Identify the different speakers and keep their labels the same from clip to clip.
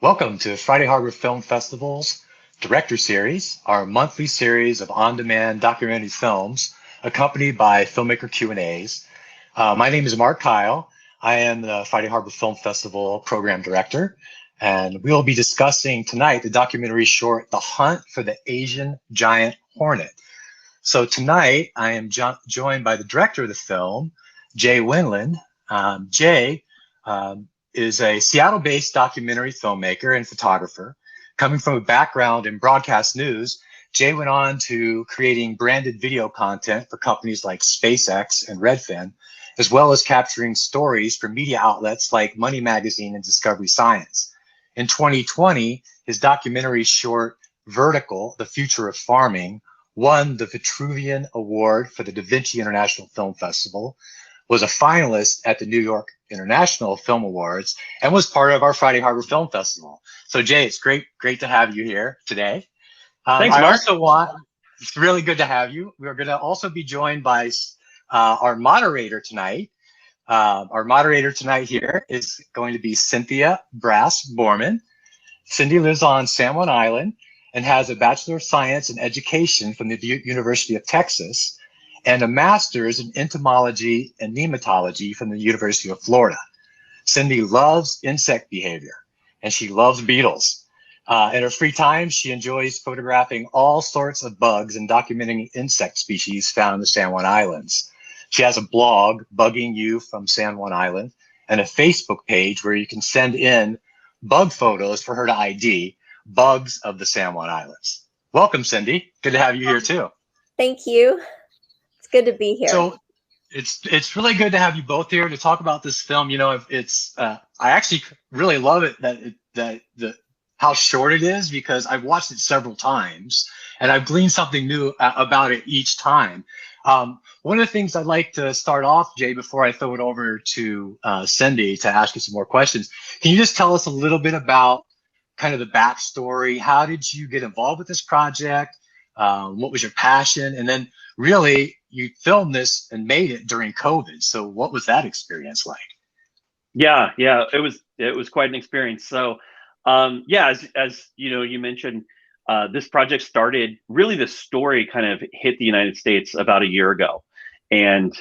Speaker 1: Welcome to Friday Harbor Film Festival's Director Series, our monthly series of on-demand documentary films accompanied by Filmmaker Q&As. My name is Mark Kyle. I am the Friday Harbor Film Festival Program Director, and we will be discussing tonight the documentary short, The Hunt for the Asian Giant Hornet. So tonight I am joined by the director of the film, Jay Windland. Jay is a Seattle-based documentary filmmaker and photographer. Coming from a background in broadcast news, Jay went on to creating branded video content for companies like SpaceX and Redfin, as well as capturing stories for media outlets like Money Magazine and Discovery Science. In 2020, his documentary short, Vertical, The Future of Farming, won the Vitruvian Award for the Da Vinci International Film Festival, was a finalist at the New York International Film Awards, and was part of our Friday Harbor Film Festival. So Jay, it's great to have you here today.
Speaker 2: Thanks, Mark.
Speaker 1: It's really good to have you. We're going to also be joined by our moderator tonight. Our moderator tonight here is going to be Cynthia Brass-Borman. Cindy lives on San Juan Island and has a Bachelor of Science in Education from the University of Texas and a master's in entomology and nematology from the University of Florida. Cindy loves insect behavior and she loves beetles. In her free time, she enjoys photographing all sorts of bugs and documenting insect species found in the San Juan Islands. She has a blog, Bugging You from San Juan Island, and a Facebook page where you can send in bug photos for her to ID bugs of the San Juan Islands. Welcome, Cindy. Good to have you here too.
Speaker 3: Thank you. It's good to be here.
Speaker 1: So it's really good to have you both here to talk about this film. You know, I actually really love it that how short it is, because I've watched it several times and I've gleaned something new about it each time. One of the things I'd like to start off, Jay, before I throw it over to Cindy to ask you some more questions, can you just tell us a little bit about kind of the backstory? How did you get involved with this project? What was your passion? And then really, you filmed this and made it during COVID. So what was that experience like?
Speaker 2: Yeah, it was quite an experience. So, as you know, you mentioned, this project started, really the story kind of hit the United States about a year ago. And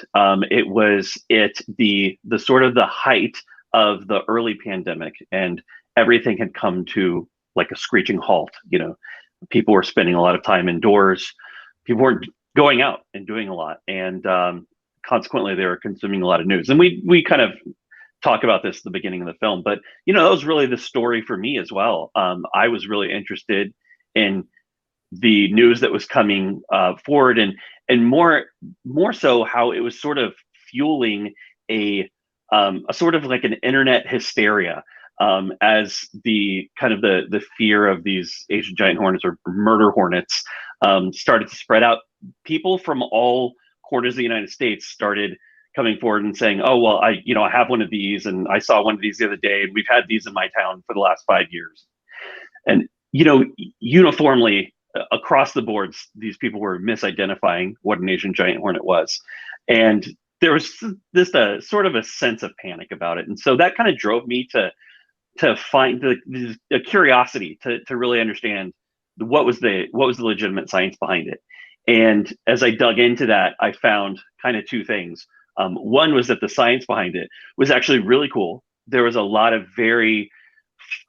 Speaker 2: it was the sort of the height of the early pandemic, and everything had come to like a screeching halt. You know, people were spending a lot of time indoors. People weren't going out and doing a lot, and consequently they were consuming a lot of news. And we kind of talk about this at the beginning of the film, but you know, that was really the story for me as well. I was really interested in the news that was coming forward, and more so how it was sort of fueling a sort of like an internet hysteria, as the kind of the fear of these Asian giant hornets or murder hornets started to spread out. People from all quarters of the United States started coming forward and saying, "Oh, well, I have one of these, and I saw one of these the other day, and we've had these in my town for the last 5 years." And you know, uniformly across the boards, these people were misidentifying what an Asian giant hornet was, and there was just a sort of a sense of panic about it. And so that kind of drove me to find the curiosity to really understand what was the legitimate science behind it. And as I dug into that, I found kind of two things. One was that the science behind it was actually really cool. There was a lot of very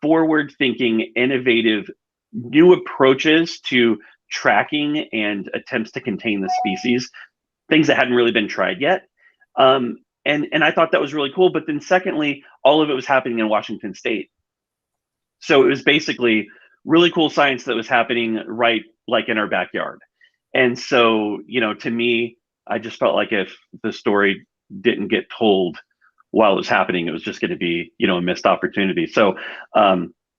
Speaker 2: forward-thinking, innovative, new approaches to tracking and attempts to contain the species, things that hadn't really been tried yet. And I thought that was really cool. But then secondly, all of it was happening in Washington State. So it was basically really cool science that was happening right like in our backyard. And so, you know, to me, I just felt like if the story didn't get told while it was happening, it was just going to be, you know, a missed opportunity. So,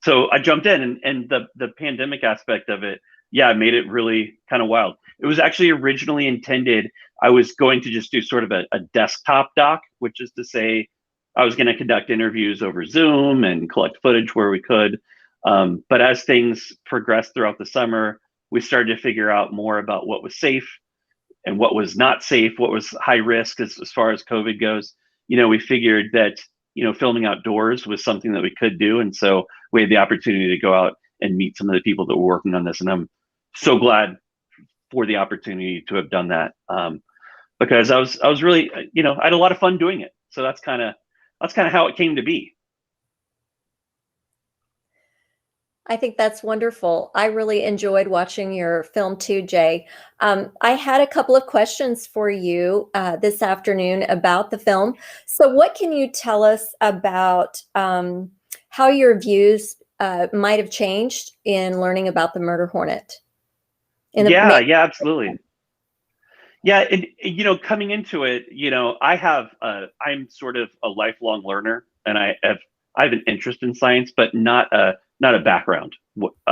Speaker 2: so I jumped in, and the pandemic aspect of it, yeah, made it really kind of wild. It was actually originally intended, I was going to just do sort of a desktop doc, which is to say I was going to conduct interviews over Zoom and collect footage where we could. But as things progressed throughout the summer, we started to figure out more about what was safe and what was not safe, what was high risk as far as COVID goes. You know, we figured that filming outdoors was something that we could do. And so we had the opportunity to go out and meet some of the people that were working on this. And I'm so glad for the opportunity to have done that. Because I was really, I had a lot of fun doing it. So that's kind of how it came to be.
Speaker 3: I think that's wonderful. I really enjoyed watching your film too, Jay. I had a couple of questions for you this afternoon about the film. So what can you tell us about how your views might have changed in learning about the murder hornet?
Speaker 2: Yeah, absolutely. Yeah, and coming into it, I'm sort of a lifelong learner, and I have an interest in science, but not a background.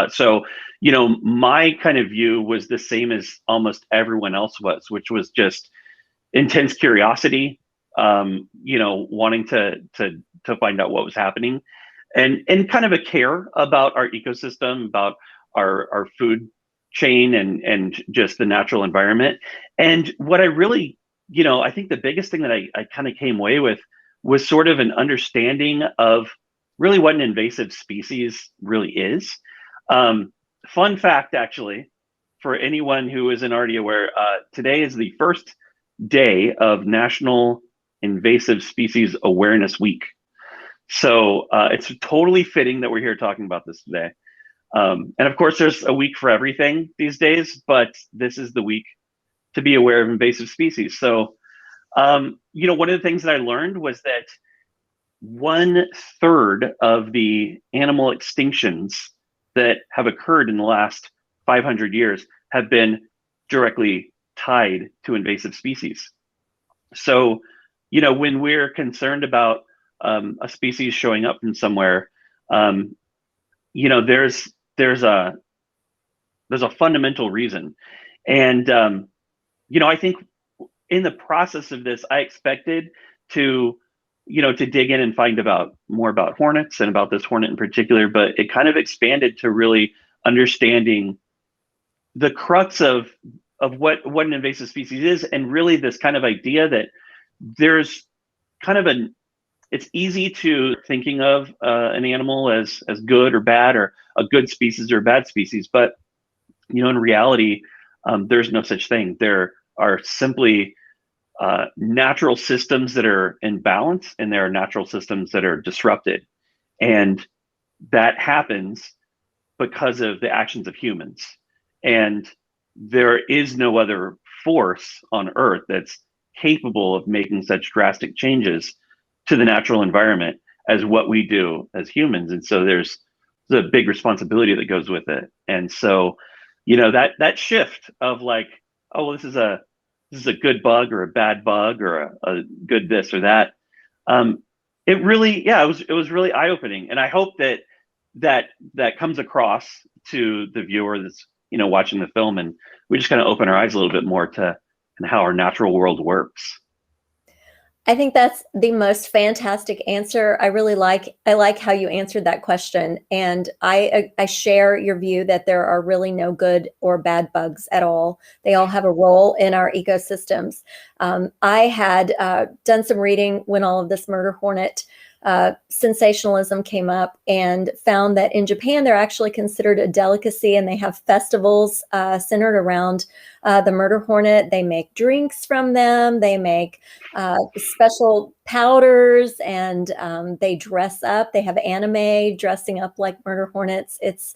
Speaker 2: So, my kind of view was the same as almost everyone else was, which was just intense curiosity, wanting to find out what was happening, and kind of a care about our ecosystem, about our food chain, and just the natural environment. And what I really, I think the biggest thing that I kind of came away with was sort of an understanding of really what an invasive species really is. Fun fact, actually, for anyone who isn't already aware, today is the first day of National Invasive Species Awareness Week. So it's totally fitting that we're here talking about this today. And of course, there's a week for everything these days, but this is the week to be aware of invasive species. So, one of the things that I learned was that 1/3 of the animal extinctions that have occurred in the last 500 years have been directly tied to invasive species. So, when we're concerned about a species showing up from somewhere, there's a fundamental reason. And I think in the process of this, I expected to dig in and find more about hornets and about this hornet in particular, but it kind of expanded to really understanding the crux of what an invasive species is, and really this kind of idea that there's kind of it's easy to thinking of an animal as good or bad, or a good species or a bad species, but in reality, there's no such thing. There are simply natural systems that are in balance, and there are natural systems that are disrupted, and that happens because of the actions of humans. And there is no other force on Earth that's capable of making such drastic changes to the natural environment as what we do as humans. And so there's a big responsibility that goes with it. And so, that shift of like, oh, well, this is a good bug or a bad bug or a good this or that. It really, it was really eye-opening. And I hope that comes across to the viewer that's, watching the film, and we just kind of open our eyes a little bit more to how our natural world works.
Speaker 3: I think that's the most fantastic answer. I like how you answered that question. And I share your view that there are really no good or bad bugs at all. They all have a role in our ecosystems. I had done some reading when all of this murder hornet sensationalism came up, and found that in Japan, they're actually considered a delicacy, and they have festivals centered around the murder hornet. They make drinks from them. They make special powders, and they dress up. They have anime dressing up like murder hornets. It's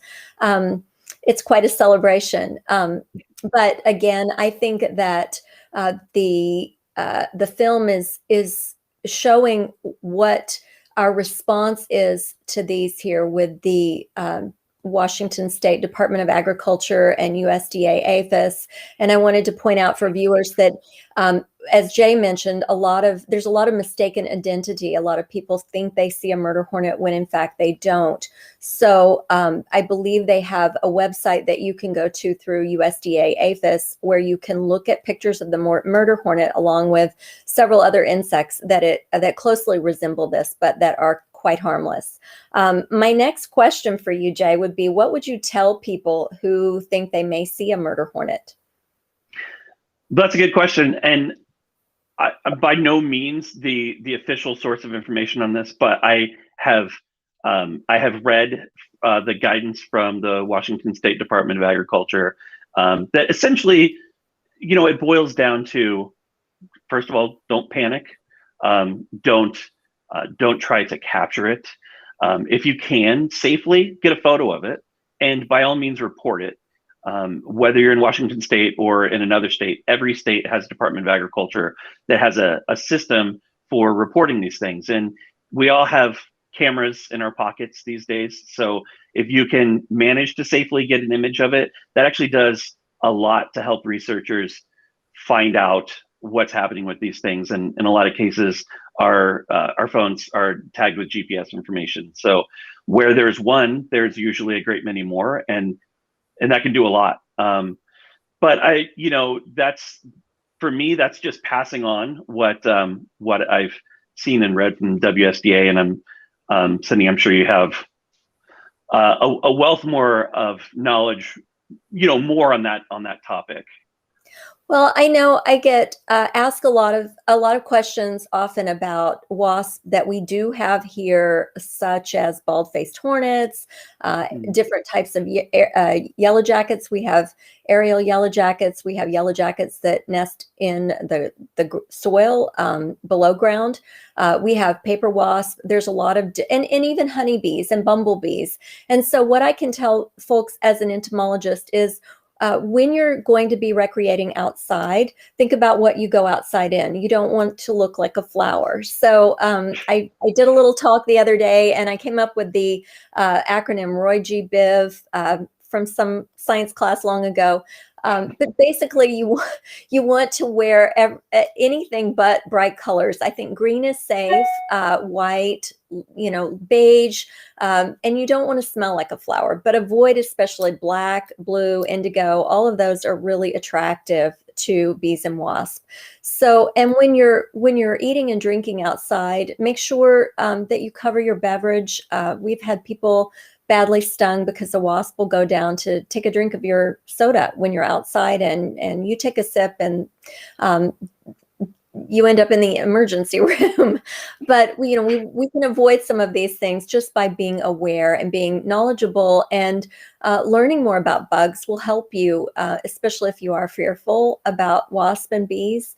Speaker 3: quite a celebration. But again, I think that the film is showing what our response is to these here with the Washington State Department of Agriculture and USDA APHIS. And I wanted to point out for viewers that, as Jay mentioned, there's a lot of mistaken identity. A lot of people think they see a murder hornet when in fact they don't. So I believe they have a website that you can go to through USDA APHIS, where you can look at pictures of the murder hornet along with several other insects that closely resemble this, but that are quite harmless. My next question for you, Jay, would be, what would you tell people who think they may see a murder hornet?
Speaker 2: That's a good question. And I'm by no means the official source of information on this, but I have read the guidance from the Washington State Department of Agriculture that essentially, it boils down to, first of all, don't panic, don't try to capture it. If you can safely, get a photo of it, and by all means report it. Whether you're in Washington State or in another state, every state has a Department of Agriculture that has a system for reporting these things. And we all have cameras in our pockets these days. So if you can manage to safely get an image of it, that actually does a lot to help researchers find out what's happening with these things. And in a lot of cases, our phones are tagged with GPS information. So where there's one, there's usually a great many more. And that can do a lot. But that's, for me, that's just passing on what I've seen and read from WSDA. And Cindy, I'm sure you have a wealth more of knowledge, more on that topic.
Speaker 3: Well, I know I get asked a lot of questions often about wasps that we do have here, such as bald-faced hornets, different types of yellow jackets. We have aerial yellow jackets. We have yellow jackets that nest in the soil below ground. We have paper wasp. There's a lot of, and even honeybees and bumblebees. And so what I can tell folks as an entomologist is, when you're going to be recreating outside, think about what you go outside in. You don't want to look like a flower. So I did a little talk the other day, and I came up with the acronym Roy G. Biv from some science class long ago. But basically, you want to wear anything but bright colors. I think green is safe, white, beige, and you don't want to smell like a flower. But avoid especially black, blue, indigo. All of those are really attractive to bees and wasps. So, and when you're eating and drinking outside, make sure that you cover your beverage. We've had people badly stung because a wasp will go down to take a drink of your soda when you're outside, and you take a sip, and you end up in the emergency room. But we can avoid some of these things just by being aware and being knowledgeable, and learning more about bugs will help you, especially if you are fearful about wasps and bees.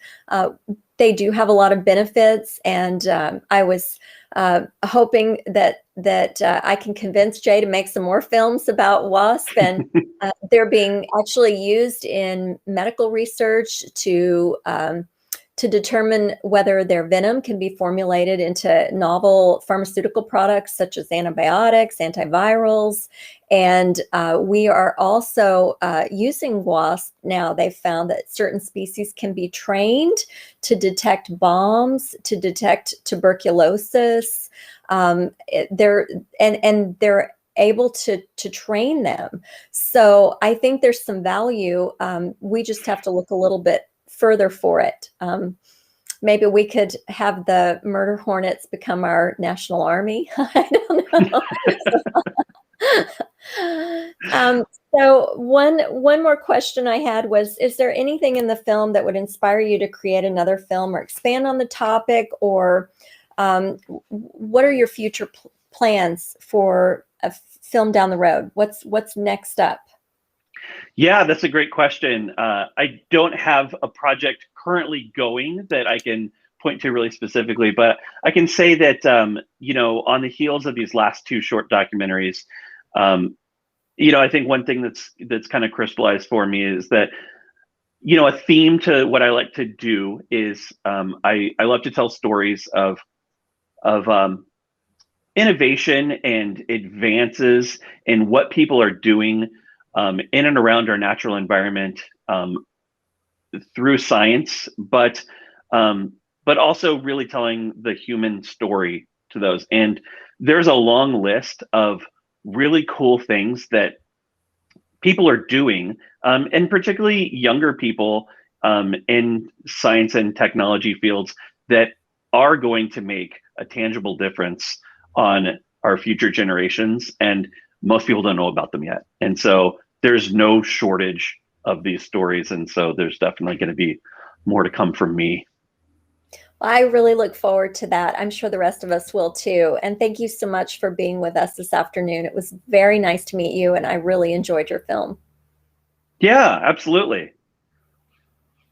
Speaker 3: They do have a lot of benefits, and I was hoping that I can convince Jay to make some more films about wasps, and they're being actually used in medical research to determine whether their venom can be formulated into novel pharmaceutical products such as antibiotics, antivirals. And we are also using wasps now. They've found that certain species can be trained to detect bombs, to detect tuberculosis. They're able to train them. So I think there's some value. We just have to look a little bit further for it. Maybe we could have the murder hornets become our national army. I don't know. So one more question I had was, is there anything in the film that would inspire you to create another film or expand on the topic, or what are your future plans for a film down the road? What's next up?
Speaker 2: Yeah, that's a great question. I don't have a project currently going that I can point to really specifically, but I can say that, on the heels of these last two short documentaries, I think one thing that's kind of crystallized for me is that, a theme to what I like to do is I love to tell stories of innovation and advances in what people are doing in and around our natural environment through science, but also really telling the human story to those. And there's a long list of really cool things that people are doing, and particularly younger people in science and technology fields that are going to make a tangible difference on our future generations. And most people don't know about them yet. And so there's no shortage of these stories. And so there's definitely going to be more to come from me.
Speaker 3: I really look forward to that. I'm sure the rest of us will too. And thank you so much for being with us this afternoon. It was very nice to meet you, and I really enjoyed your film.
Speaker 2: Yeah, absolutely.